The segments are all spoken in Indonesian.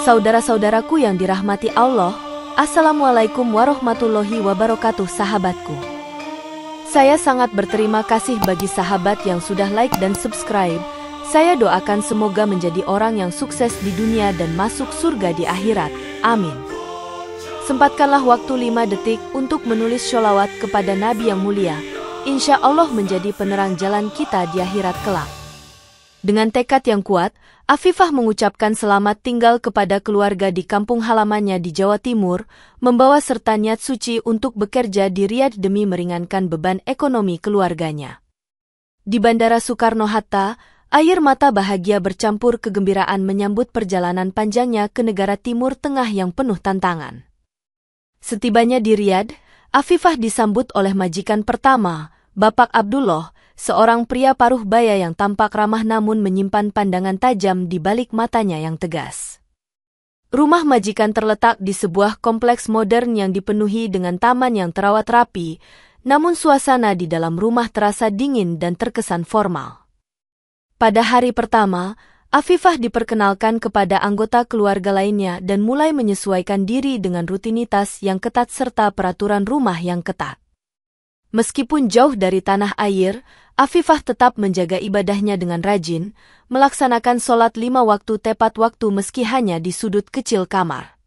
Saudara-saudaraku yang dirahmati Allah, Assalamualaikum warahmatullahi wabarakatuh sahabatku. Saya sangat berterima kasih bagi sahabat yang sudah like dan subscribe. Saya doakan semoga menjadi orang yang sukses di dunia dan masuk surga di akhirat. Amin. Sempatkanlah waktu 5 detik untuk menulis sholawat kepada Nabi yang mulia. Insya Allah menjadi penerang jalan kita di akhirat kelak. Dengan tekad yang kuat, Afifah mengucapkan selamat tinggal kepada keluarga di kampung halamannya di Jawa Timur, membawa serta niat suci untuk bekerja di Riyadh demi meringankan beban ekonomi keluarganya. Di Bandara Soekarno-Hatta, air mata bahagia bercampur kegembiraan menyambut perjalanan panjangnya ke negara Timur Tengah yang penuh tantangan. Setibanya di Riyadh, Afifah disambut oleh majikan pertama, Bapak Abdullah, seorang pria paruh baya yang tampak ramah namun menyimpan pandangan tajam di balik matanya yang tegas. Rumah majikan terletak di sebuah kompleks modern yang dipenuhi dengan taman yang terawat rapi, namun suasana di dalam rumah terasa dingin dan terkesan formal. Pada hari pertama, Afifah diperkenalkan kepada anggota keluarga lainnya dan mulai menyesuaikan diri dengan rutinitas yang ketat serta peraturan rumah yang ketat. Meskipun jauh dari tanah air, Afifah tetap menjaga ibadahnya dengan rajin, melaksanakan sholat 5 waktu tepat waktu meski hanya di sudut kecil kamar.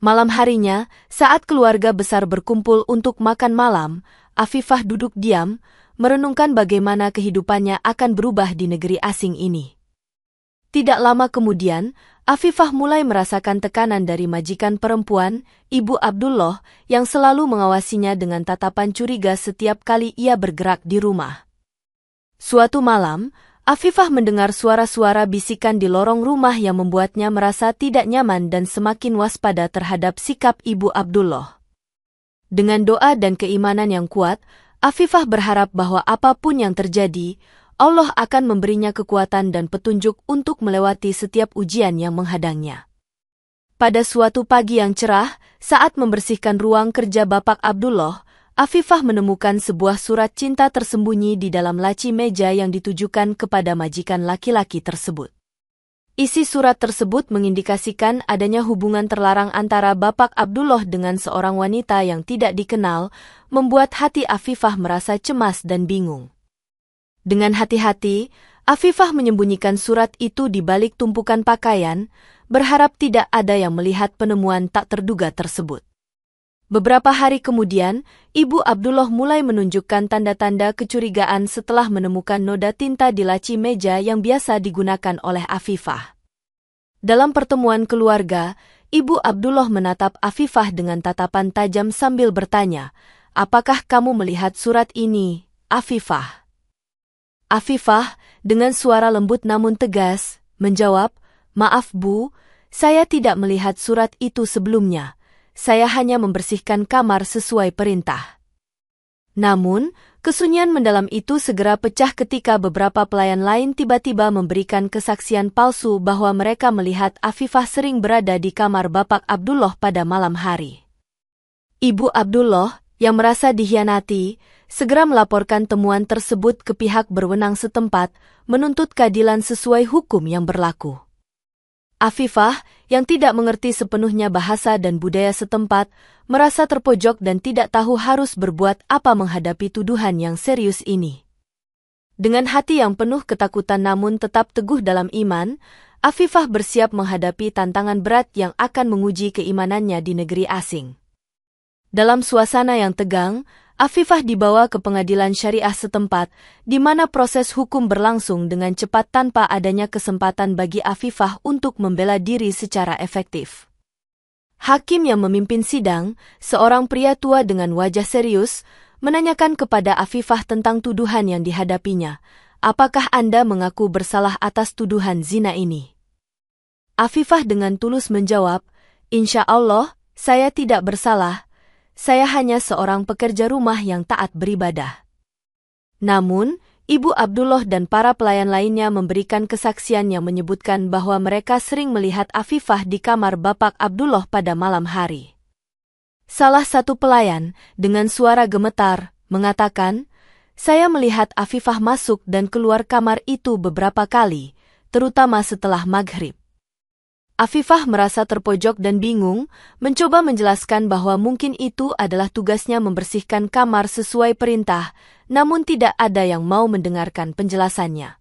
Malam harinya, saat keluarga besar berkumpul untuk makan malam, Afifah duduk diam, merenungkan bagaimana kehidupannya akan berubah di negeri asing ini. Tidak lama kemudian, Afifah mulai merasakan tekanan dari majikan perempuan, Ibu Abdullah, yang selalu mengawasinya dengan tatapan curiga setiap kali ia bergerak di rumah. Suatu malam, Afifah mendengar suara-suara bisikan di lorong rumah yang membuatnya merasa tidak nyaman dan semakin waspada terhadap sikap Ibu Abdullah. Dengan doa dan keimanan yang kuat, Afifah berharap bahwa apapun yang terjadi, Allah akan memberinya kekuatan dan petunjuk untuk melewati setiap ujian yang menghadangnya. Pada suatu pagi yang cerah, saat membersihkan ruang kerja Bapak Abdullah, Afifah menemukan sebuah surat cinta tersembunyi di dalam laci meja yang ditujukan kepada majikan laki-laki tersebut. Isi surat tersebut mengindikasikan adanya hubungan terlarang antara Bapak Abdullah dengan seorang wanita yang tidak dikenal, membuat hati Afifah merasa cemas dan bingung. Dengan hati-hati, Afifah menyembunyikan surat itu di balik tumpukan pakaian, berharap tidak ada yang melihat penemuan tak terduga tersebut. Beberapa hari kemudian, Ibu Abdullah mulai menunjukkan tanda-tanda kecurigaan setelah menemukan noda tinta di laci meja yang biasa digunakan oleh Afifah. Dalam pertemuan keluarga, Ibu Abdullah menatap Afifah dengan tatapan tajam sambil bertanya, "Apakah kamu melihat surat ini, Afifah?" Afifah, dengan suara lembut namun tegas, menjawab, "Maaf Bu, saya tidak melihat surat itu sebelumnya. Saya hanya membersihkan kamar sesuai perintah." Namun, kesunyian mendalam itu segera pecah ketika beberapa pelayan lain tiba-tiba memberikan kesaksian palsu bahwa mereka melihat Afifah sering berada di kamar Bapak Abdullah pada malam hari. Ibu Abdullah, yang merasa dikhianati, segera melaporkan temuan tersebut ke pihak berwenang setempat, menuntut keadilan sesuai hukum yang berlaku. Afifah, yang tidak mengerti sepenuhnya bahasa dan budaya setempat, merasa terpojok dan tidak tahu harus berbuat apa menghadapi tuduhan yang serius ini. Dengan hati yang penuh ketakutan namun tetap teguh dalam iman, Afifah bersiap menghadapi tantangan berat yang akan menguji keimanannya di negeri asing. Dalam suasana yang tegang, Afifah dibawa ke pengadilan syariah setempat, di mana proses hukum berlangsung dengan cepat tanpa adanya kesempatan bagi Afifah untuk membela diri secara efektif. Hakim yang memimpin sidang, seorang pria tua dengan wajah serius, menanyakan kepada Afifah tentang tuduhan yang dihadapinya. "Apakah Anda mengaku bersalah atas tuduhan zina ini?" Afifah dengan tulus menjawab, "Insya Allah, saya tidak bersalah. Saya hanya seorang pekerja rumah yang taat beribadah." Namun, Ibu Abdullah dan para pelayan lainnya memberikan kesaksian yang menyebutkan bahwa mereka sering melihat Afifah di kamar Bapak Abdullah pada malam hari. Salah satu pelayan, dengan suara gemetar, mengatakan, "Saya melihat Afifah masuk dan keluar kamar itu beberapa kali, terutama setelah maghrib." Afifah merasa terpojok dan bingung, mencoba menjelaskan bahwa mungkin itu adalah tugasnya membersihkan kamar sesuai perintah, namun tidak ada yang mau mendengarkan penjelasannya.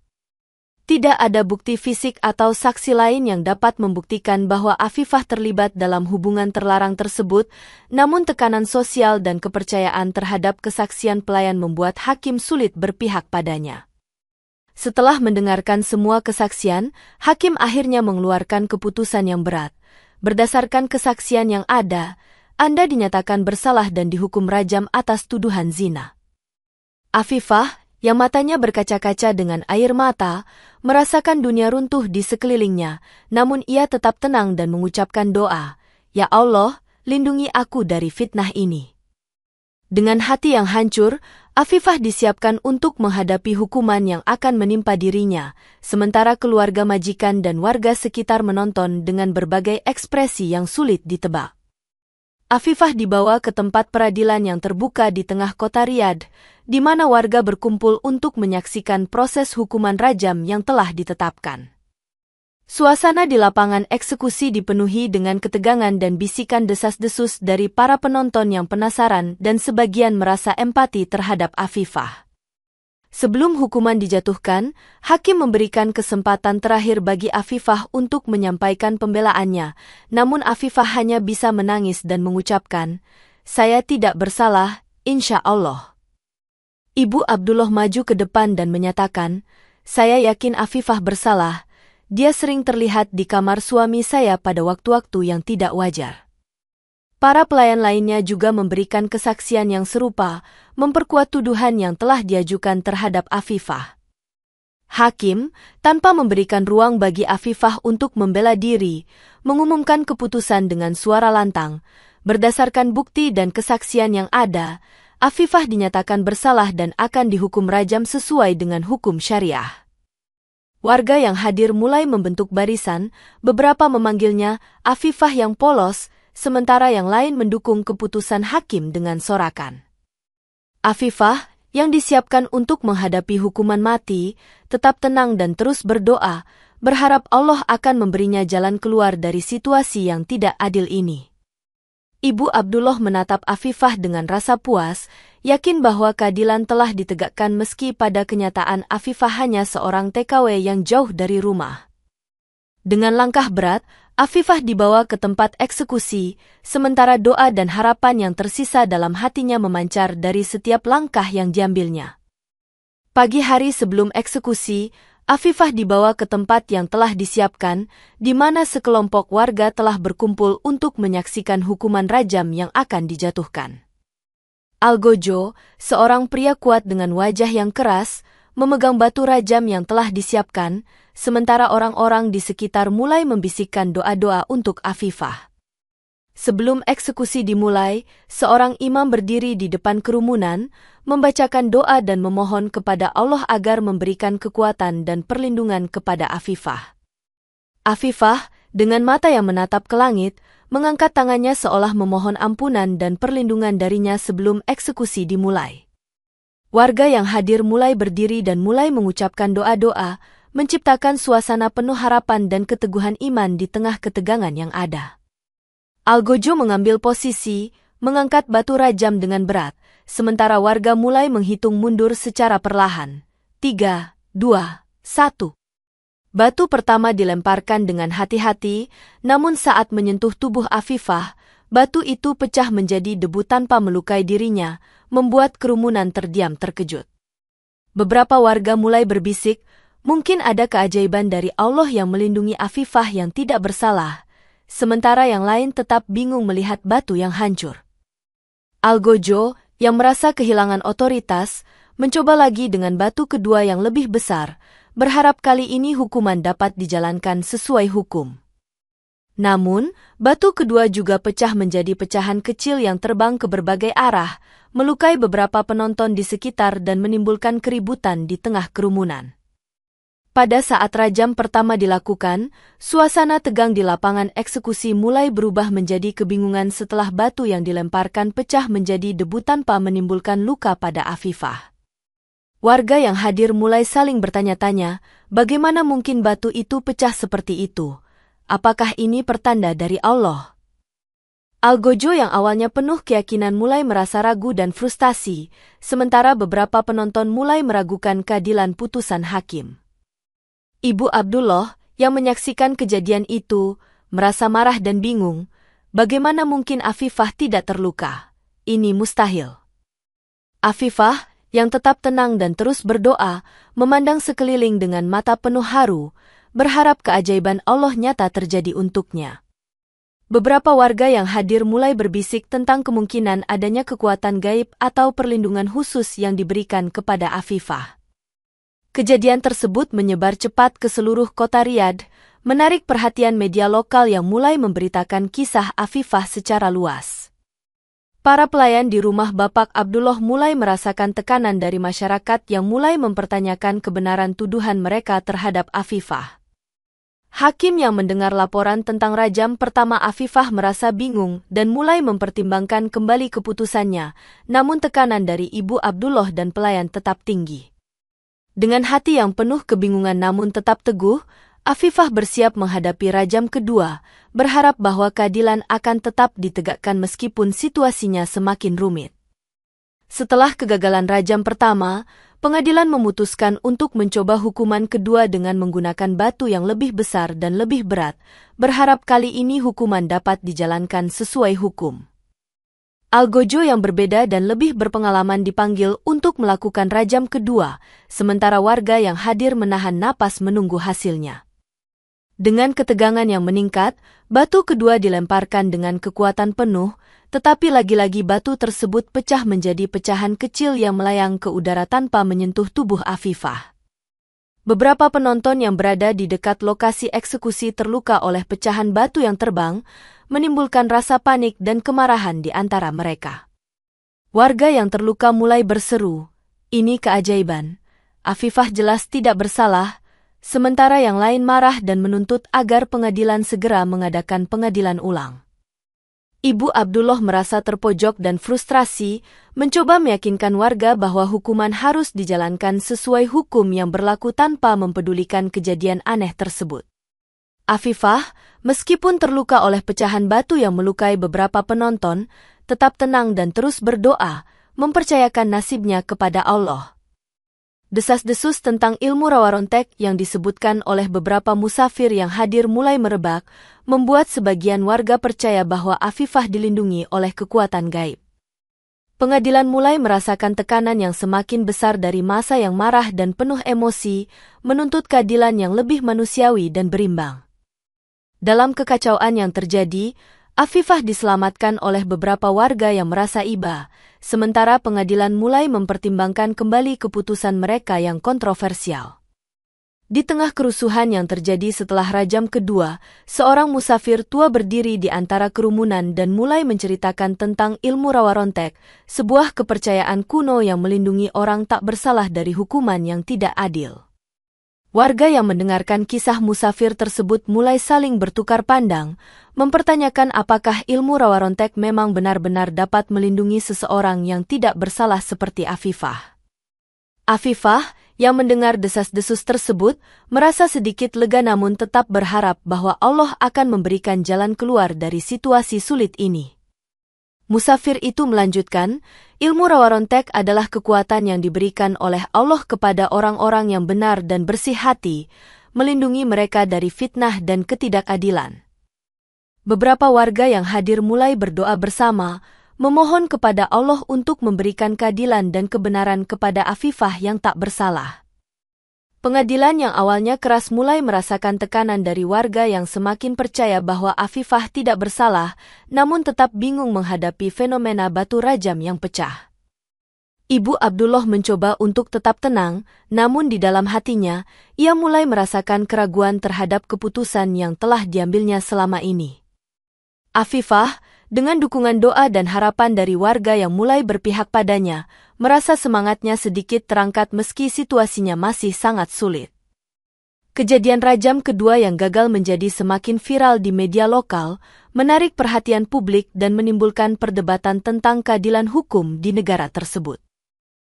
Tidak ada bukti fisik atau saksi lain yang dapat membuktikan bahwa Afifah terlibat dalam hubungan terlarang tersebut, namun tekanan sosial dan kepercayaan terhadap kesaksian pelayan membuat hakim sulit berpihak padanya. Setelah mendengarkan semua kesaksian, hakim akhirnya mengeluarkan keputusan yang berat. Berdasarkan kesaksian yang ada, Anda dinyatakan bersalah dan dihukum rajam atas tuduhan zina. Afifah, yang matanya berkaca-kaca dengan air mata, merasakan dunia runtuh di sekelilingnya, namun ia tetap tenang dan mengucapkan doa, "Ya Allah, lindungi aku dari fitnah ini." Dengan hati yang hancur, Afifah disiapkan untuk menghadapi hukuman yang akan menimpa dirinya, sementara keluarga majikan dan warga sekitar menonton dengan berbagai ekspresi yang sulit ditebak. Afifah dibawa ke tempat peradilan yang terbuka di tengah kota Riyadh, di mana warga berkumpul untuk menyaksikan proses hukuman rajam yang telah ditetapkan. Suasana di lapangan eksekusi dipenuhi dengan ketegangan dan bisikan desas-desus dari para penonton yang penasaran dan sebagian merasa empati terhadap Afifah. Sebelum hukuman dijatuhkan, hakim memberikan kesempatan terakhir bagi Afifah untuk menyampaikan pembelaannya, namun Afifah hanya bisa menangis dan mengucapkan, "Saya tidak bersalah, insya Allah." Ibu Abdullah maju ke depan dan menyatakan, "Saya yakin Afifah bersalah. Dia sering terlihat di kamar suami saya pada waktu-waktu yang tidak wajar." Para pelayan lainnya juga memberikan kesaksian yang serupa, memperkuat tuduhan yang telah diajukan terhadap Afifah. Hakim, tanpa memberikan ruang bagi Afifah untuk membela diri, mengumumkan keputusan dengan suara lantang. Berdasarkan bukti dan kesaksian yang ada, Afifah dinyatakan bersalah dan akan dihukum rajam sesuai dengan hukum syariah. Warga yang hadir mulai membentuk barisan, beberapa memanggilnya Afifah yang polos, sementara yang lain mendukung keputusan hakim dengan sorakan. Afifah, yang disiapkan untuk menghadapi hukuman mati, tetap tenang dan terus berdoa, berharap Allah akan memberinya jalan keluar dari situasi yang tidak adil ini. Ibu Abdullah menatap Afifah dengan rasa puas, yakin bahwa keadilan telah ditegakkan meski pada kenyataan Afifah hanya seorang TKW yang jauh dari rumah. Dengan langkah berat, Afifah dibawa ke tempat eksekusi, sementara doa dan harapan yang tersisa dalam hatinya memancar dari setiap langkah yang diambilnya. Pagi hari sebelum eksekusi, Afifah dibawa ke tempat yang telah disiapkan, di mana sekelompok warga telah berkumpul untuk menyaksikan hukuman rajam yang akan dijatuhkan. Algojo, seorang pria kuat dengan wajah yang keras, memegang batu rajam yang telah disiapkan, sementara orang-orang di sekitar mulai membisikkan doa-doa untuk Afifah. Sebelum eksekusi dimulai, seorang imam berdiri di depan kerumunan, membacakan doa dan memohon kepada Allah agar memberikan kekuatan dan perlindungan kepada Afifah. Afifah, dengan mata yang menatap ke langit, mengangkat tangannya seolah memohon ampunan dan perlindungan darinya sebelum eksekusi dimulai. Warga yang hadir mulai berdiri dan mulai mengucapkan doa-doa, menciptakan suasana penuh harapan dan keteguhan iman di tengah ketegangan yang ada. Algojo mengambil posisi, mengangkat batu rajam dengan berat, sementara warga mulai menghitung mundur secara perlahan. 3, 2, 1. Batu pertama dilemparkan dengan hati-hati, namun saat menyentuh tubuh Afifah, batu itu pecah menjadi debu tanpa melukai dirinya, membuat kerumunan terdiam terkejut. Beberapa warga mulai berbisik, mungkin ada keajaiban dari Allah yang melindungi Afifah yang tidak bersalah, sementara yang lain tetap bingung melihat batu yang hancur. Algojo, yang merasa kehilangan otoritas, mencoba lagi dengan batu kedua yang lebih besar, berharap kali ini hukuman dapat dijalankan sesuai hukum. Namun, batu kedua juga pecah menjadi pecahan kecil yang terbang ke berbagai arah, melukai beberapa penonton di sekitar dan menimbulkan keributan di tengah kerumunan. Pada saat rajam pertama dilakukan, suasana tegang di lapangan eksekusi mulai berubah menjadi kebingungan setelah batu yang dilemparkan pecah menjadi debu tanpa menimbulkan luka pada Afifah. Warga yang hadir mulai saling bertanya-tanya, bagaimana mungkin batu itu pecah seperti itu? Apakah ini pertanda dari Allah? Algojo yang awalnya penuh keyakinan mulai merasa ragu dan frustasi, sementara beberapa penonton mulai meragukan keadilan putusan hakim. Ibu Abdullah, yang menyaksikan kejadian itu, merasa marah dan bingung. Bagaimana mungkin Afifah tidak terluka? Ini mustahil. Afifah, yang tetap tenang dan terus berdoa, memandang sekeliling dengan mata penuh haru, berharap keajaiban Allah nyata terjadi untuknya. Beberapa warga yang hadir mulai berbisik tentang kemungkinan adanya kekuatan gaib atau perlindungan khusus yang diberikan kepada Afifah. Kejadian tersebut menyebar cepat ke seluruh kota Riyadh, menarik perhatian media lokal yang mulai memberitakan kisah Afifah secara luas. Para pelayan di rumah Bapak Abdullah mulai merasakan tekanan dari masyarakat yang mulai mempertanyakan kebenaran tuduhan mereka terhadap Afifah. Hakim yang mendengar laporan tentang rajam pertama Afifah merasa bingung dan mulai mempertimbangkan kembali keputusannya, namun tekanan dari Ibu Abdullah dan pelayan tetap tinggi. Dengan hati yang penuh kebingungan namun tetap teguh, Afifah bersiap menghadapi rajam kedua, berharap bahwa keadilan akan tetap ditegakkan meskipun situasinya semakin rumit. Setelah kegagalan rajam pertama, pengadilan memutuskan untuk mencoba hukuman kedua dengan menggunakan batu yang lebih besar dan lebih berat, berharap kali ini hukuman dapat dijalankan sesuai hukum. Algojo yang berbeda dan lebih berpengalaman dipanggil untuk melakukan rajam kedua, sementara warga yang hadir menahan napas menunggu hasilnya. Dengan ketegangan yang meningkat, batu kedua dilemparkan dengan kekuatan penuh, tetapi lagi-lagi batu tersebut pecah menjadi pecahan kecil yang melayang ke udara tanpa menyentuh tubuh Afifah. Beberapa penonton yang berada di dekat lokasi eksekusi terluka oleh pecahan batu yang terbang, menimbulkan rasa panik dan kemarahan di antara mereka. Warga yang terluka mulai berseru, "Ini keajaiban. Afifah jelas tidak bersalah," sementara yang lain marah dan menuntut agar pengadilan segera mengadakan pengadilan ulang. Ibu Abdullah merasa terpojok dan frustrasi, mencoba meyakinkan warga bahwa hukuman harus dijalankan sesuai hukum yang berlaku tanpa mempedulikan kejadian aneh tersebut. Afifah, meskipun terluka oleh pecahan batu yang melukai beberapa penonton, tetap tenang dan terus berdoa, mempercayakan nasibnya kepada Allah. Desas-desus tentang ilmu rawa rontek yang disebutkan oleh beberapa musafir yang hadir mulai merebak, membuat sebagian warga percaya bahwa Afifah dilindungi oleh kekuatan gaib. Pengadilan mulai merasakan tekanan yang semakin besar dari massa yang marah dan penuh emosi, menuntut keadilan yang lebih manusiawi dan berimbang. Dalam kekacauan yang terjadi, Afifah diselamatkan oleh beberapa warga yang merasa iba, sementara pengadilan mulai mempertimbangkan kembali keputusan mereka yang kontroversial. Di tengah kerusuhan yang terjadi setelah rajam kedua, seorang musafir tua berdiri di antara kerumunan dan mulai menceritakan tentang ilmu rawa rontek, sebuah kepercayaan kuno yang melindungi orang tak bersalah dari hukuman yang tidak adil. Warga yang mendengarkan kisah musafir tersebut mulai saling bertukar pandang, mempertanyakan apakah ilmu rawa rontek memang benar-benar dapat melindungi seseorang yang tidak bersalah seperti Afifah. Afifah, yang mendengar desas-desus tersebut, merasa sedikit lega namun tetap berharap bahwa Allah akan memberikan jalan keluar dari situasi sulit ini. Musafir itu melanjutkan, ilmu rawa rontek adalah kekuatan yang diberikan oleh Allah kepada orang-orang yang benar dan bersih hati, melindungi mereka dari fitnah dan ketidakadilan. Beberapa warga yang hadir mulai berdoa bersama, memohon kepada Allah untuk memberikan keadilan dan kebenaran kepada Afifah yang tak bersalah. Pengadilan yang awalnya keras mulai merasakan tekanan dari warga yang semakin percaya bahwa Afifah tidak bersalah, namun tetap bingung menghadapi fenomena batu rajam yang pecah. Ibu Abdullah mencoba untuk tetap tenang, namun di dalam hatinya, ia mulai merasakan keraguan terhadap keputusan yang telah diambilnya selama ini. Afifah, dengan dukungan doa dan harapan dari warga yang mulai berpihak padanya, merasa semangatnya sedikit terangkat meski situasinya masih sangat sulit. Kejadian rajam kedua yang gagal menjadi semakin viral di media lokal, menarik perhatian publik dan menimbulkan perdebatan tentang keadilan hukum di negara tersebut.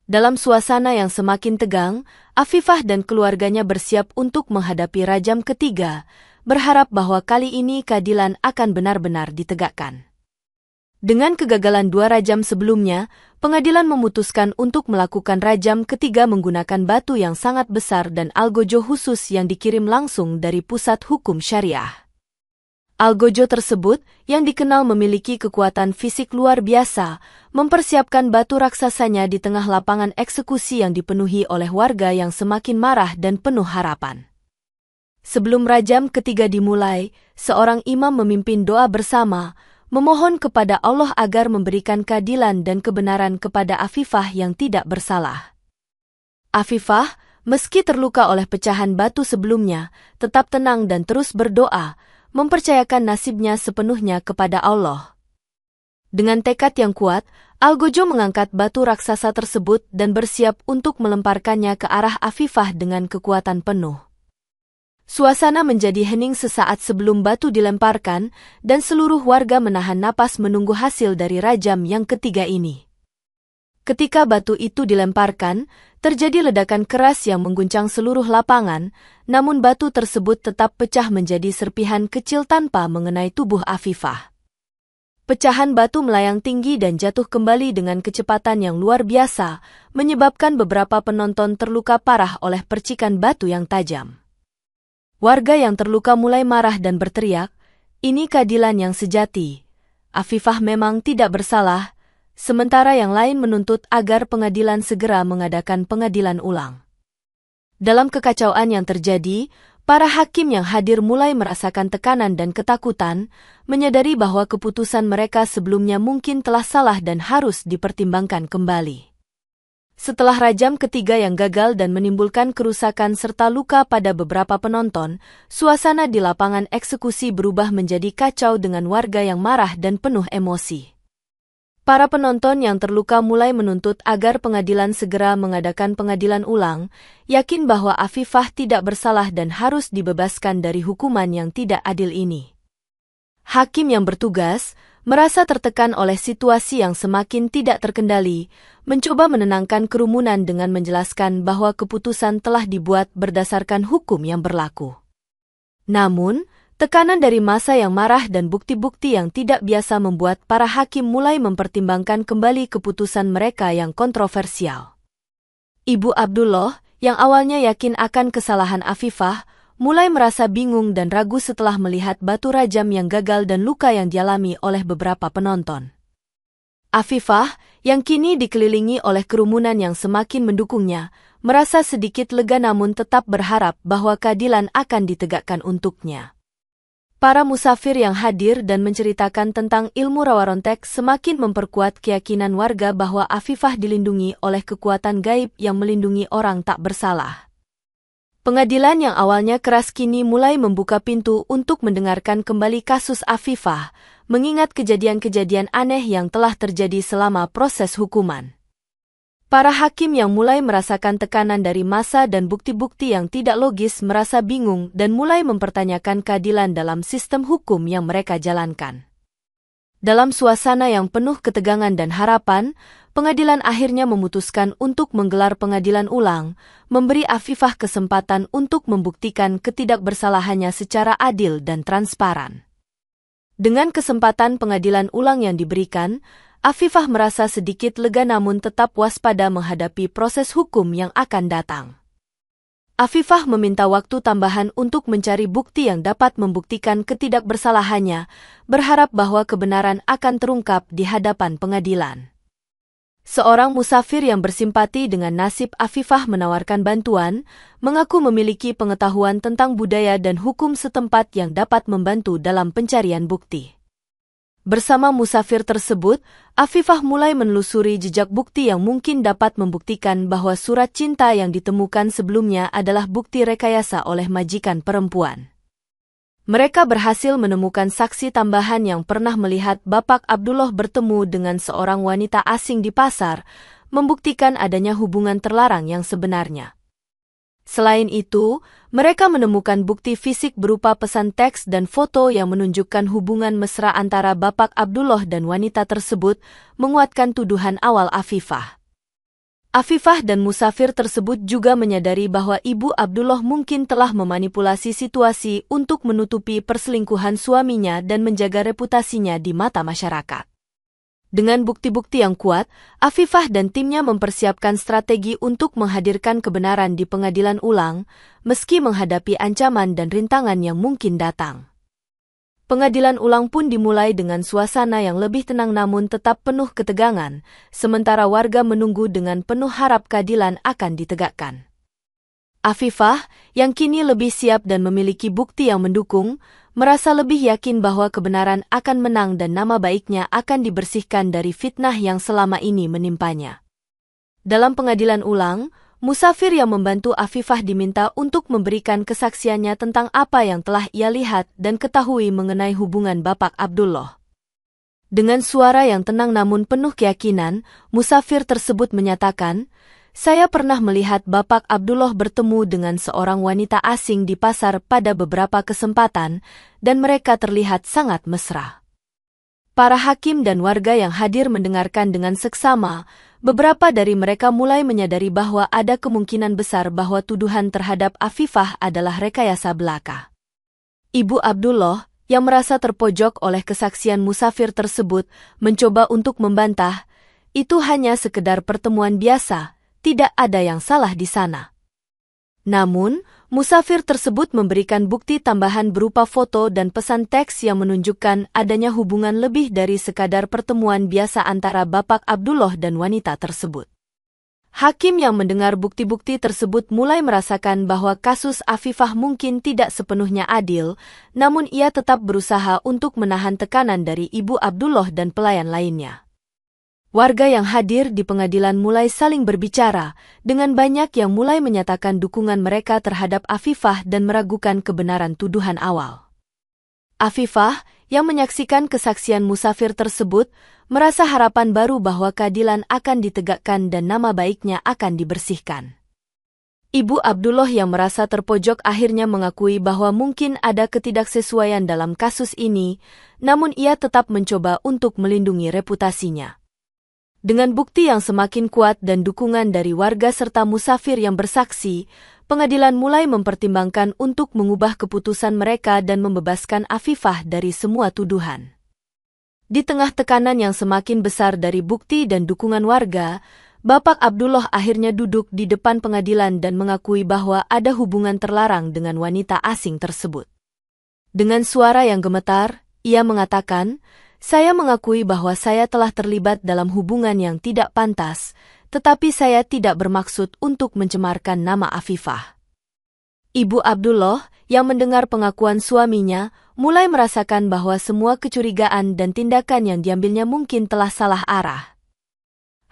Dalam suasana yang semakin tegang, Afifah dan keluarganya bersiap untuk menghadapi rajam ketiga, berharap bahwa kali ini keadilan akan benar-benar ditegakkan. Dengan kegagalan 2 rajam sebelumnya, pengadilan memutuskan untuk melakukan rajam ketiga menggunakan batu yang sangat besar dan algojo khusus yang dikirim langsung dari pusat hukum syariah. Algojo tersebut, yang dikenal memiliki kekuatan fisik luar biasa, mempersiapkan batu raksasanya di tengah lapangan eksekusi yang dipenuhi oleh warga yang semakin marah dan penuh harapan. Sebelum rajam ketiga dimulai, seorang imam memimpin doa bersama, memohon kepada Allah agar memberikan keadilan dan kebenaran kepada Afifah yang tidak bersalah. Afifah, meski terluka oleh pecahan batu sebelumnya, tetap tenang dan terus berdoa, mempercayakan nasibnya sepenuhnya kepada Allah. Dengan tekad yang kuat, Algojo mengangkat batu raksasa tersebut dan bersiap untuk melemparkannya ke arah Afifah dengan kekuatan penuh. Suasana menjadi hening sesaat sebelum batu dilemparkan, dan seluruh warga menahan napas menunggu hasil dari rajam yang ketiga ini. Ketika batu itu dilemparkan, terjadi ledakan keras yang mengguncang seluruh lapangan, namun batu tersebut tetap pecah menjadi serpihan kecil tanpa mengenai tubuh Afifah. Pecahan batu melayang tinggi dan jatuh kembali dengan kecepatan yang luar biasa, menyebabkan beberapa penonton terluka parah oleh percikan batu yang tajam. Warga yang terluka mulai marah dan berteriak, "Ini keadilan yang sejati. Afifah memang tidak bersalah." Sementara yang lain menuntut agar pengadilan segera mengadakan pengadilan ulang. Dalam kekacauan yang terjadi, para hakim yang hadir mulai merasakan tekanan dan ketakutan, menyadari bahwa keputusan mereka sebelumnya mungkin telah salah dan harus dipertimbangkan kembali. Setelah rajam ketiga yang gagal dan menimbulkan kerusakan serta luka pada beberapa penonton, suasana di lapangan eksekusi berubah menjadi kacau dengan warga yang marah dan penuh emosi. Para penonton yang terluka mulai menuntut agar pengadilan segera mengadakan pengadilan ulang, yakin bahwa Afifah tidak bersalah dan harus dibebaskan dari hukuman yang tidak adil ini. Hakim yang bertugas, merasa tertekan oleh situasi yang semakin tidak terkendali, mencoba menenangkan kerumunan dengan menjelaskan bahwa keputusan telah dibuat berdasarkan hukum yang berlaku. Namun, tekanan dari massa yang marah dan bukti-bukti yang tidak biasa membuat para hakim mulai mempertimbangkan kembali keputusan mereka yang kontroversial. Ibu Abdullah, yang awalnya yakin akan kesalahan Afifah, mulai merasa bingung dan ragu setelah melihat batu rajam yang gagal dan luka yang dialami oleh beberapa penonton. Afifah, yang kini dikelilingi oleh kerumunan yang semakin mendukungnya, merasa sedikit lega namun tetap berharap bahwa keadilan akan ditegakkan untuknya. Para musafir yang hadir dan menceritakan tentang ilmu rawarontek semakin memperkuat keyakinan warga bahwa Afifah dilindungi oleh kekuatan gaib yang melindungi orang tak bersalah. Pengadilan yang awalnya keras kini mulai membuka pintu untuk mendengarkan kembali kasus Afifah, mengingat kejadian-kejadian aneh yang telah terjadi selama proses hukuman. Para hakim yang mulai merasakan tekanan dari massa dan bukti-bukti yang tidak logis merasa bingung dan mulai mempertanyakan keadilan dalam sistem hukum yang mereka jalankan. Dalam suasana yang penuh ketegangan dan harapan, pengadilan akhirnya memutuskan untuk menggelar pengadilan ulang, memberi Afifah kesempatan untuk membuktikan ketidakbersalahannya secara adil dan transparan. Dengan kesempatan pengadilan ulang yang diberikan, Afifah merasa sedikit lega namun tetap waspada menghadapi proses hukum yang akan datang. Afifah meminta waktu tambahan untuk mencari bukti yang dapat membuktikan ketidakbersalahannya, berharap bahwa kebenaran akan terungkap di hadapan pengadilan. Seorang musafir yang bersimpati dengan nasib Afifah menawarkan bantuan, mengaku memiliki pengetahuan tentang budaya dan hukum setempat yang dapat membantu dalam pencarian bukti. Bersama musafir tersebut, Afifah mulai menelusuri jejak bukti yang mungkin dapat membuktikan bahwa surat cinta yang ditemukan sebelumnya adalah bukti rekayasa oleh majikan perempuan. Mereka berhasil menemukan saksi tambahan yang pernah melihat Bapak Abdullah bertemu dengan seorang wanita asing di pasar, membuktikan adanya hubungan terlarang yang sebenarnya. Selain itu, mereka menemukan bukti fisik berupa pesan teks dan foto yang menunjukkan hubungan mesra antara Bapak Abdullah dan wanita tersebut, menguatkan tuduhan awal Afifah. Afifah dan musafir tersebut juga menyadari bahwa Ibu Abdullah mungkin telah memanipulasi situasi untuk menutupi perselingkuhan suaminya dan menjaga reputasinya di mata masyarakat. Dengan bukti-bukti yang kuat, Afifah dan timnya mempersiapkan strategi untuk menghadirkan kebenaran di pengadilan ulang, meski menghadapi ancaman dan rintangan yang mungkin datang. Pengadilan ulang pun dimulai dengan suasana yang lebih tenang namun tetap penuh ketegangan, sementara warga menunggu dengan penuh harap keadilan akan ditegakkan. Afifah, yang kini lebih siap dan memiliki bukti yang mendukung, merasa lebih yakin bahwa kebenaran akan menang dan nama baiknya akan dibersihkan dari fitnah yang selama ini menimpanya. Dalam pengadilan ulang, musafir yang membantu Afifah diminta untuk memberikan kesaksiannya tentang apa yang telah ia lihat dan ketahui mengenai hubungan Bapak Abdullah. Dengan suara yang tenang namun penuh keyakinan, musafir tersebut menyatakan, "Saya pernah melihat Bapak Abdullah bertemu dengan seorang wanita asing di pasar pada beberapa kesempatan, dan mereka terlihat sangat mesra." Para hakim dan warga yang hadir mendengarkan dengan seksama. Beberapa dari mereka mulai menyadari bahwa ada kemungkinan besar bahwa tuduhan terhadap Afifah adalah rekayasa belaka. Ibu Abdullah, yang merasa terpojok oleh kesaksian musafir tersebut, mencoba untuk membantah, "Itu hanya sekedar pertemuan biasa, tidak ada yang salah di sana." Namun, musafir tersebut memberikan bukti tambahan berupa foto dan pesan teks yang menunjukkan adanya hubungan lebih dari sekadar pertemuan biasa antara Bapak Abdullah dan wanita tersebut. Hakim yang mendengar bukti-bukti tersebut mulai merasakan bahwa kasus Afifah mungkin tidak sepenuhnya adil, namun ia tetap berusaha untuk menahan tekanan dari Ibu Abdullah dan pelayan lainnya. Warga yang hadir di pengadilan mulai saling berbicara, dengan banyak yang mulai menyatakan dukungan mereka terhadap Afifah dan meragukan kebenaran tuduhan awal. Afifah, yang menyaksikan kesaksian musafir tersebut, merasa harapan baru bahwa keadilan akan ditegakkan dan nama baiknya akan dibersihkan. Ibu Abdullah yang merasa terpojok akhirnya mengakui bahwa mungkin ada ketidaksesuaian dalam kasus ini, namun ia tetap mencoba untuk melindungi reputasinya. Dengan bukti yang semakin kuat dan dukungan dari warga serta musafir yang bersaksi, pengadilan mulai mempertimbangkan untuk mengubah keputusan mereka dan membebaskan Afifah dari semua tuduhan. Di tengah tekanan yang semakin besar dari bukti dan dukungan warga, Bapak Abdullah akhirnya duduk di depan pengadilan dan mengakui bahwa ada hubungan terlarang dengan wanita asing tersebut. Dengan suara yang gemetar, ia mengatakan, "Saya mengakui bahwa saya telah terlibat dalam hubungan yang tidak pantas, tetapi saya tidak bermaksud untuk mencemarkan nama Afifah." Ibu Abdullah, yang mendengar pengakuan suaminya, mulai merasakan bahwa semua kecurigaan dan tindakan yang diambilnya mungkin telah salah arah.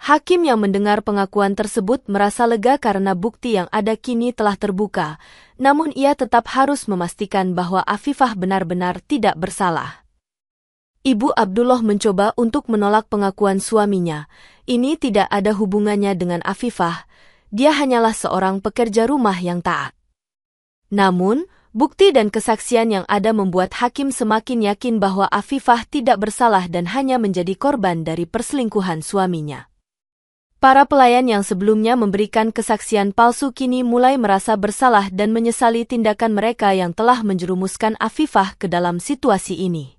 Hakim yang mendengar pengakuan tersebut merasa lega karena bukti yang ada kini telah terbuka, namun ia tetap harus memastikan bahwa Afifah benar-benar tidak bersalah. Ibu Abdullah mencoba untuk menolak pengakuan suaminya. Ini tidak ada hubungannya dengan Afifah, dia hanyalah seorang pekerja rumah yang taat. Namun, bukti dan kesaksian yang ada membuat hakim semakin yakin bahwa Afifah tidak bersalah dan hanya menjadi korban dari perselingkuhan suaminya. Para pelayan yang sebelumnya memberikan kesaksian palsu kini mulai merasa bersalah dan menyesali tindakan mereka yang telah menjerumuskan Afifah ke dalam situasi ini.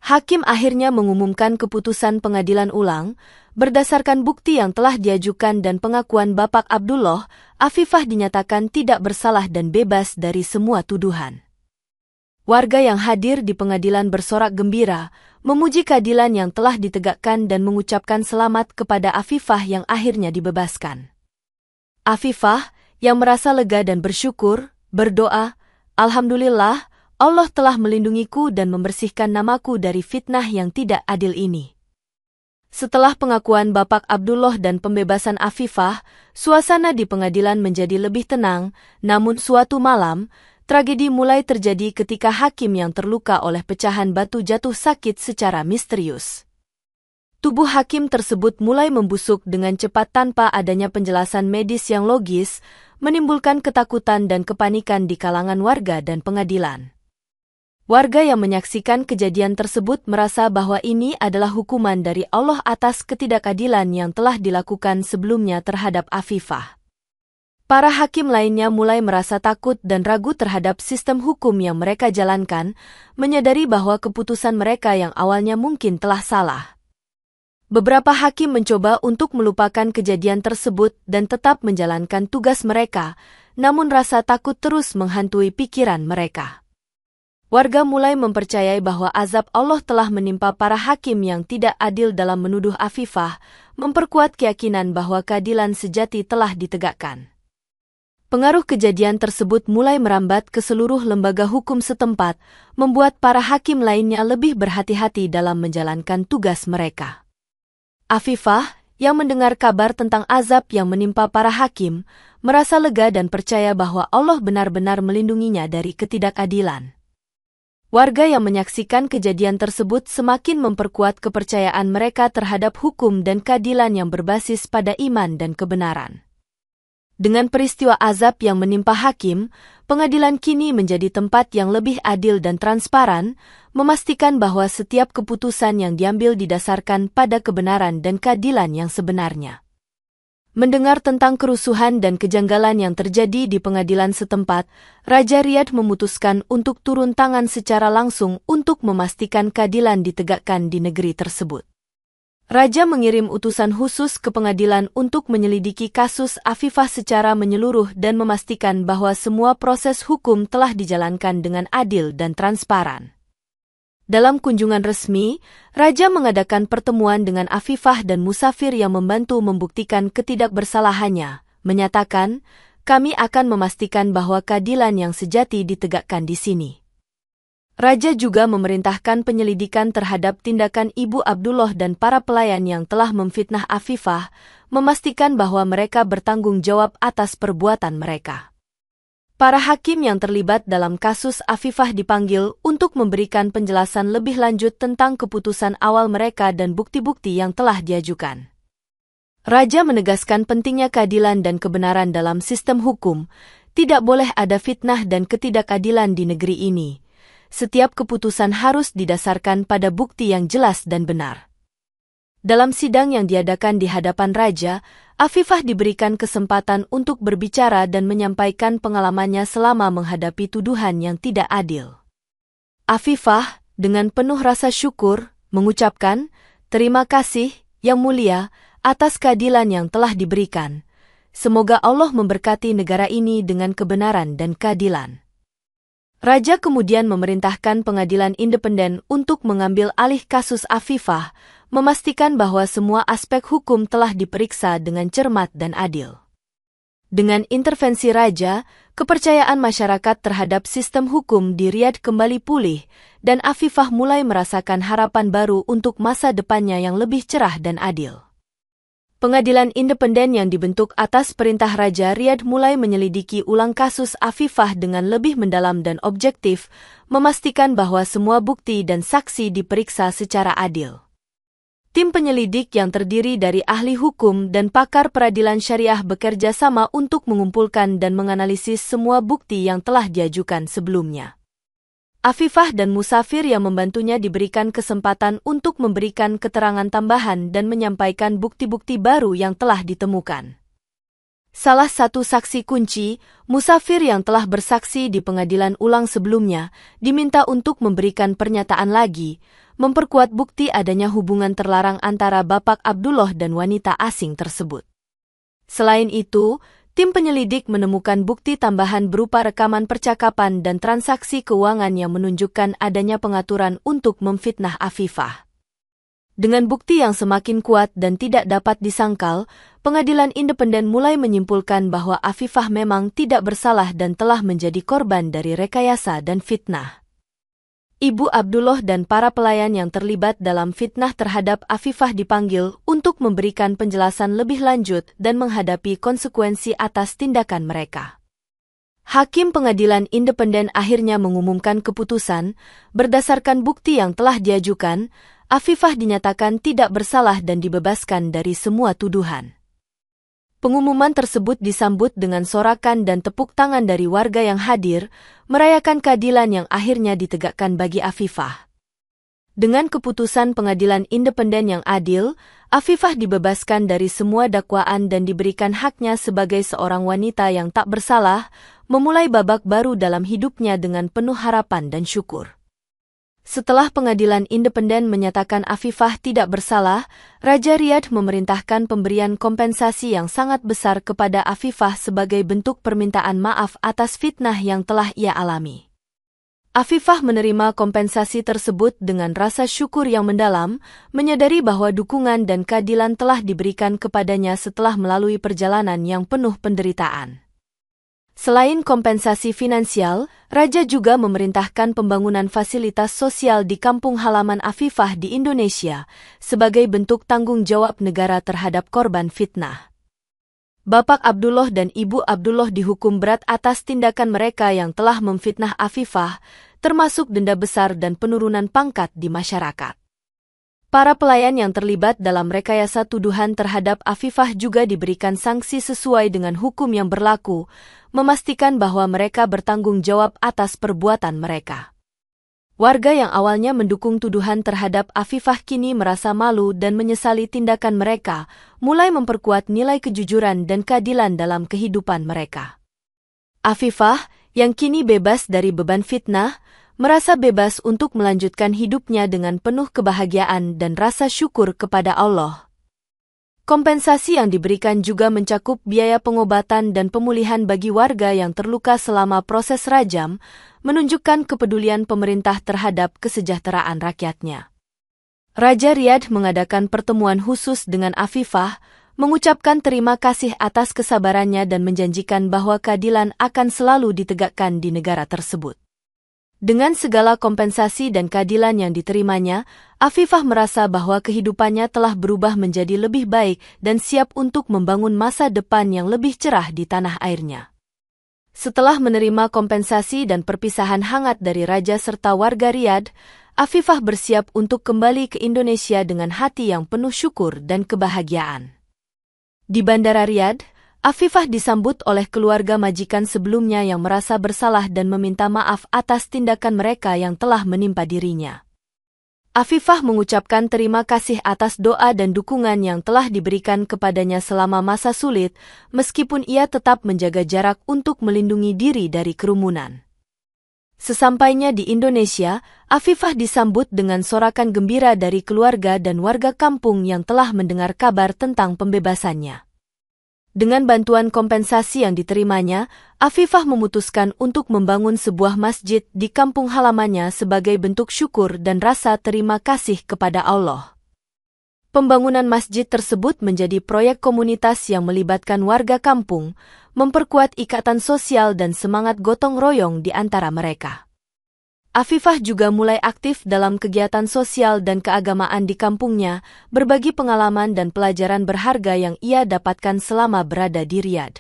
Hakim akhirnya mengumumkan keputusan pengadilan ulang, berdasarkan bukti yang telah diajukan dan pengakuan Bapak Abdullah, Afifah dinyatakan tidak bersalah dan bebas dari semua tuduhan. Warga yang hadir di pengadilan bersorak gembira, memuji keadilan yang telah ditegakkan dan mengucapkan selamat kepada Afifah yang akhirnya dibebaskan. Afifah, yang merasa lega dan bersyukur, berdoa, "Alhamdulillah, Allah telah melindungiku dan membersihkan namaku dari fitnah yang tidak adil ini." Setelah pengakuan Bapak Abdullah dan pembebasan Afifah, suasana di pengadilan menjadi lebih tenang, namun suatu malam, tragedi mulai terjadi ketika hakim yang terluka oleh pecahan batu jatuh sakit secara misterius. Tubuh hakim tersebut mulai membusuk dengan cepat tanpa adanya penjelasan medis yang logis, menimbulkan ketakutan dan kepanikan di kalangan warga dan pengadilan. Warga yang menyaksikan kejadian tersebut merasa bahwa ini adalah hukuman dari Allah atas ketidakadilan yang telah dilakukan sebelumnya terhadap Afifah. Para hakim lainnya mulai merasa takut dan ragu terhadap sistem hukum yang mereka jalankan, menyadari bahwa keputusan mereka yang awalnya mungkin telah salah. Beberapa hakim mencoba untuk melupakan kejadian tersebut dan tetap menjalankan tugas mereka, namun rasa takut terus menghantui pikiran mereka. Warga mulai mempercayai bahwa azab Allah telah menimpa para hakim yang tidak adil dalam menuduh Afifah, memperkuat keyakinan bahwa keadilan sejati telah ditegakkan. Pengaruh kejadian tersebut mulai merambat ke seluruh lembaga hukum setempat, membuat para hakim lainnya lebih berhati-hati dalam menjalankan tugas mereka. Afifah, yang mendengar kabar tentang azab yang menimpa para hakim, merasa lega dan percaya bahwa Allah benar-benar melindunginya dari ketidakadilan. Warga yang menyaksikan kejadian tersebut semakin memperkuat kepercayaan mereka terhadap hukum dan keadilan yang berbasis pada iman dan kebenaran. Dengan peristiwa azab yang menimpa hakim, pengadilan kini menjadi tempat yang lebih adil dan transparan, memastikan bahwa setiap keputusan yang diambil didasarkan pada kebenaran dan keadilan yang sebenarnya. Mendengar tentang kerusuhan dan kejanggalan yang terjadi di pengadilan setempat, Raja Riyadh memutuskan untuk turun tangan secara langsung untuk memastikan keadilan ditegakkan di negeri tersebut. Raja mengirim utusan khusus ke pengadilan untuk menyelidiki kasus Afifah secara menyeluruh dan memastikan bahwa semua proses hukum telah dijalankan dengan adil dan transparan. Dalam kunjungan resmi, Raja mengadakan pertemuan dengan Afifah dan musafir yang membantu membuktikan ketidakbersalahannya, menyatakan, "Kami akan memastikan bahwa keadilan yang sejati ditegakkan di sini." Raja juga memerintahkan penyelidikan terhadap tindakan Ibu Abdullah dan para pelayan yang telah memfitnah Afifah, memastikan bahwa mereka bertanggung jawab atas perbuatan mereka. Para hakim yang terlibat dalam kasus Afifah dipanggil untuk memberikan penjelasan lebih lanjut tentang keputusan awal mereka dan bukti-bukti yang telah diajukan. Raja menegaskan pentingnya keadilan dan kebenaran dalam sistem hukum. Tidak boleh ada fitnah dan ketidakadilan di negeri ini. Setiap keputusan harus didasarkan pada bukti yang jelas dan benar. Dalam sidang yang diadakan di hadapan Raja, Afifah diberikan kesempatan untuk berbicara dan menyampaikan pengalamannya selama menghadapi tuduhan yang tidak adil. Afifah, dengan penuh rasa syukur, mengucapkan, "Terima kasih, Yang Mulia, atas keadilan yang telah diberikan. Semoga Allah memberkati negara ini dengan kebenaran dan keadilan." Raja kemudian memerintahkan pengadilan independen untuk mengambil alih kasus Afifah, memastikan bahwa semua aspek hukum telah diperiksa dengan cermat dan adil. Dengan intervensi Raja, kepercayaan masyarakat terhadap sistem hukum di Riyadh kembali pulih, dan Afifah mulai merasakan harapan baru untuk masa depannya yang lebih cerah dan adil. Pengadilan independen yang dibentuk atas perintah Raja Riyadh mulai menyelidiki ulang kasus Afifah dengan lebih mendalam dan objektif, memastikan bahwa semua bukti dan saksi diperiksa secara adil. Tim penyelidik yang terdiri dari ahli hukum dan pakar peradilan syariah bekerja sama untuk mengumpulkan dan menganalisis semua bukti yang telah diajukan sebelumnya. Afifah dan musafir yang membantunya diberikan kesempatan untuk memberikan keterangan tambahan dan menyampaikan bukti-bukti baru yang telah ditemukan. Salah satu saksi kunci, musafir yang telah bersaksi di pengadilan ulang sebelumnya, diminta untuk memberikan pernyataan lagi, memperkuat bukti adanya hubungan terlarang antara Bapak Abdullah dan wanita asing tersebut. Selain itu, tim penyelidik menemukan bukti tambahan berupa rekaman percakapan dan transaksi keuangan yang menunjukkan adanya pengaturan untuk memfitnah Afifah. Dengan bukti yang semakin kuat dan tidak dapat disangkal, pengadilan independen mulai menyimpulkan bahwa Afifah memang tidak bersalah dan telah menjadi korban dari rekayasa dan fitnah. Ibu Abdullah dan para pelayan yang terlibat dalam fitnah terhadap Afifah dipanggil untuk memberikan penjelasan lebih lanjut dan menghadapi konsekuensi atas tindakan mereka. Hakim pengadilan independen akhirnya mengumumkan keputusan, berdasarkan bukti yang telah diajukan, Afifah dinyatakan tidak bersalah dan dibebaskan dari semua tuduhan. Pengumuman tersebut disambut dengan sorakan dan tepuk tangan dari warga yang hadir, merayakan keadilan yang akhirnya ditegakkan bagi Afifah. Dengan keputusan pengadilan independen yang adil, Afifah dibebaskan dari semua dakwaan dan diberikan haknya sebagai seorang wanita yang tak bersalah, memulai babak baru dalam hidupnya dengan penuh harapan dan syukur. Setelah pengadilan independen menyatakan Afifah tidak bersalah, Raja Riyadh memerintahkan pemberian kompensasi yang sangat besar kepada Afifah sebagai bentuk permintaan maaf atas fitnah yang telah ia alami. Afifah menerima kompensasi tersebut dengan rasa syukur yang mendalam, menyadari bahwa dukungan dan keadilan telah diberikan kepadanya setelah melalui perjalanan yang penuh penderitaan. Selain kompensasi finansial, Raja juga memerintahkan pembangunan fasilitas sosial di kampung halaman Afifah di Indonesia sebagai bentuk tanggung jawab negara terhadap korban fitnah. Bapak Abdullah dan Ibu Abdullah dihukum berat atas tindakan mereka yang telah memfitnah Afifah, termasuk denda besar dan penurunan pangkat di masyarakat. Para pelayan yang terlibat dalam rekayasa tuduhan terhadap Afifah juga diberikan sanksi sesuai dengan hukum yang berlaku, memastikan bahwa mereka bertanggung jawab atas perbuatan mereka. Warga yang awalnya mendukung tuduhan terhadap Afifah kini merasa malu dan menyesali tindakan mereka, mulai memperkuat nilai kejujuran dan keadilan dalam kehidupan mereka. Afifah, yang kini bebas dari beban fitnah, merasa bebas untuk melanjutkan hidupnya dengan penuh kebahagiaan dan rasa syukur kepada Allah. Kompensasi yang diberikan juga mencakup biaya pengobatan dan pemulihan bagi warga yang terluka selama proses rajam, menunjukkan kepedulian pemerintah terhadap kesejahteraan rakyatnya. Raja Riyadh mengadakan pertemuan khusus dengan Afifah, mengucapkan terima kasih atas kesabarannya dan menjanjikan bahwa keadilan akan selalu ditegakkan di negara tersebut. Dengan segala kompensasi dan keadilan yang diterimanya, Afifah merasa bahwa kehidupannya telah berubah menjadi lebih baik dan siap untuk membangun masa depan yang lebih cerah di tanah airnya. Setelah menerima kompensasi dan perpisahan hangat dari raja serta warga Riyadh, Afifah bersiap untuk kembali ke Indonesia dengan hati yang penuh syukur dan kebahagiaan. Di Bandara Riyadh, Afifah disambut oleh keluarga majikan sebelumnya yang merasa bersalah dan meminta maaf atas tindakan mereka yang telah menimpa dirinya. Afifah mengucapkan terima kasih atas doa dan dukungan yang telah diberikan kepadanya selama masa sulit, meskipun ia tetap menjaga jarak untuk melindungi diri dari kerumunan. Sesampainya di Indonesia, Afifah disambut dengan sorakan gembira dari keluarga dan warga kampung yang telah mendengar kabar tentang pembebasannya. Dengan bantuan kompensasi yang diterimanya, Afifah memutuskan untuk membangun sebuah masjid di kampung halamannya sebagai bentuk syukur dan rasa terima kasih kepada Allah. Pembangunan masjid tersebut menjadi proyek komunitas yang melibatkan warga kampung, memperkuat ikatan sosial dan semangat gotong royong di antara mereka. Afifah juga mulai aktif dalam kegiatan sosial dan keagamaan di kampungnya, berbagi pengalaman dan pelajaran berharga yang ia dapatkan selama berada di Riyadh.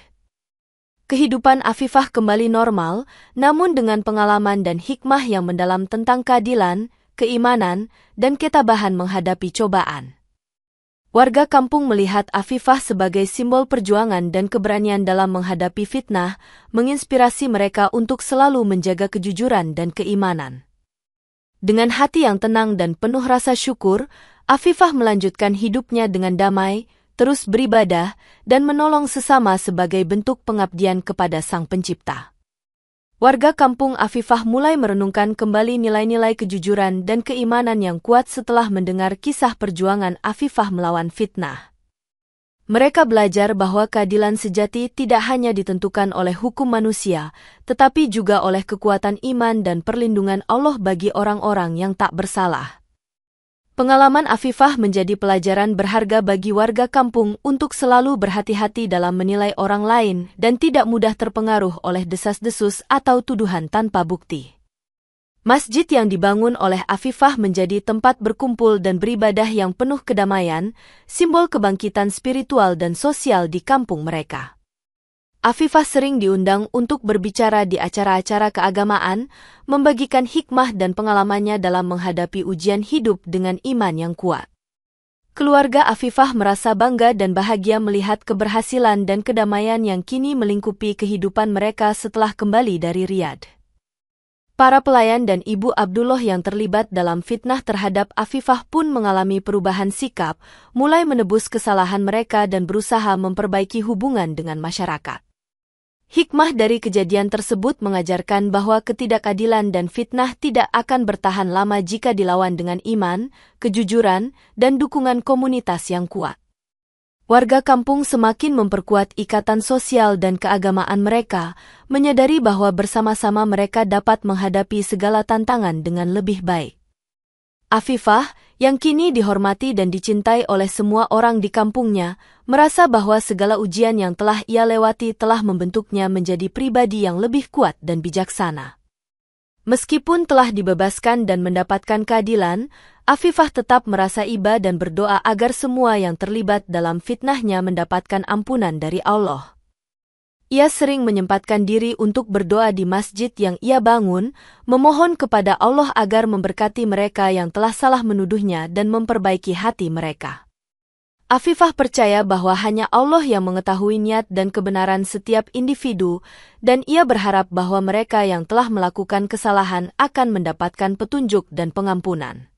Kehidupan Afifah kembali normal, namun dengan pengalaman dan hikmah yang mendalam tentang keadilan, keimanan, dan ketabahan menghadapi cobaan. Warga kampung melihat Afifah sebagai simbol perjuangan dan keberanian dalam menghadapi fitnah, menginspirasi mereka untuk selalu menjaga kejujuran dan keimanan. Dengan hati yang tenang dan penuh rasa syukur, Afifah melanjutkan hidupnya dengan damai, terus beribadah, dan menolong sesama sebagai bentuk pengabdian kepada Sang Pencipta. Warga kampung Afifah mulai merenungkan kembali nilai-nilai kejujuran dan keimanan yang kuat setelah mendengar kisah perjuangan Afifah melawan fitnah. Mereka belajar bahwa keadilan sejati tidak hanya ditentukan oleh hukum manusia, tetapi juga oleh kekuatan iman dan perlindungan Allah bagi orang-orang yang tak bersalah. Pengalaman Afifah menjadi pelajaran berharga bagi warga kampung untuk selalu berhati-hati dalam menilai orang lain dan tidak mudah terpengaruh oleh desas-desus atau tuduhan tanpa bukti. Masjid yang dibangun oleh Afifah menjadi tempat berkumpul dan beribadah yang penuh kedamaian, simbol kebangkitan spiritual dan sosial di kampung mereka. Afifah sering diundang untuk berbicara di acara-acara keagamaan, membagikan hikmah dan pengalamannya dalam menghadapi ujian hidup dengan iman yang kuat. Keluarga Afifah merasa bangga dan bahagia melihat keberhasilan dan kedamaian yang kini melingkupi kehidupan mereka setelah kembali dari Riyadh. Para pelayan dan Ibu Abdullah yang terlibat dalam fitnah terhadap Afifah pun mengalami perubahan sikap, mulai menebus kesalahan mereka dan berusaha memperbaiki hubungan dengan masyarakat. Hikmah dari kejadian tersebut mengajarkan bahwa ketidakadilan dan fitnah tidak akan bertahan lama jika dilawan dengan iman, kejujuran, dan dukungan komunitas yang kuat. Warga kampung semakin memperkuat ikatan sosial dan keagamaan mereka, menyadari bahwa bersama-sama mereka dapat menghadapi segala tantangan dengan lebih baik. Afifah, yang kini dihormati dan dicintai oleh semua orang di kampungnya, merasa bahwa segala ujian yang telah ia lewati telah membentuknya menjadi pribadi yang lebih kuat dan bijaksana. Meskipun telah dibebaskan dan mendapatkan keadilan, Afifah tetap merasa iba dan berdoa agar semua yang terlibat dalam fitnahnya mendapatkan ampunan dari Allah. Ia sering menyempatkan diri untuk berdoa di masjid yang ia bangun, memohon kepada Allah agar memberkati mereka yang telah salah menuduhnya dan memperbaiki hati mereka. Afifah percaya bahwa hanya Allah yang mengetahui niat dan kebenaran setiap individu, dan ia berharap bahwa mereka yang telah melakukan kesalahan akan mendapatkan petunjuk dan pengampunan.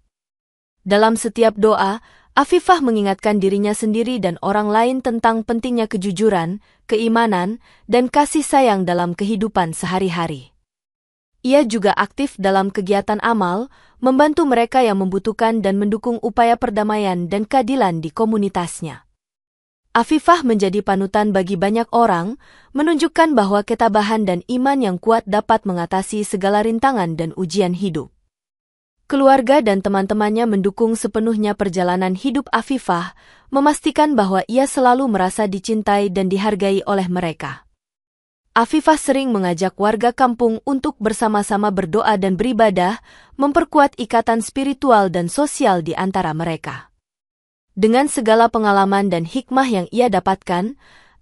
Dalam setiap doa, Afifah mengingatkan dirinya sendiri dan orang lain tentang pentingnya kejujuran, keimanan, dan kasih sayang dalam kehidupan sehari-hari. Ia juga aktif dalam kegiatan amal, membantu mereka yang membutuhkan dan mendukung upaya perdamaian dan keadilan di komunitasnya. Afifah menjadi panutan bagi banyak orang, menunjukkan bahwa ketabahan dan iman yang kuat dapat mengatasi segala rintangan dan ujian hidup. Keluarga dan teman-temannya mendukung sepenuhnya perjalanan hidup Afifah, memastikan bahwa ia selalu merasa dicintai dan dihargai oleh mereka. Afifah sering mengajak warga kampung untuk bersama-sama berdoa dan beribadah, memperkuat ikatan spiritual dan sosial di antara mereka. Dengan segala pengalaman dan hikmah yang ia dapatkan,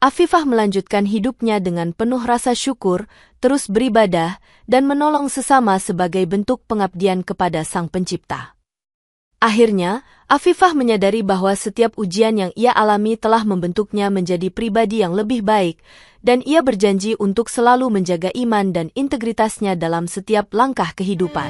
Afifah melanjutkan hidupnya dengan penuh rasa syukur, terus beribadah, dan menolong sesama sebagai bentuk pengabdian kepada Sang Pencipta. Akhirnya, Afifah menyadari bahwa setiap ujian yang ia alami telah membentuknya menjadi pribadi yang lebih baik, dan ia berjanji untuk selalu menjaga iman dan integritasnya dalam setiap langkah kehidupan.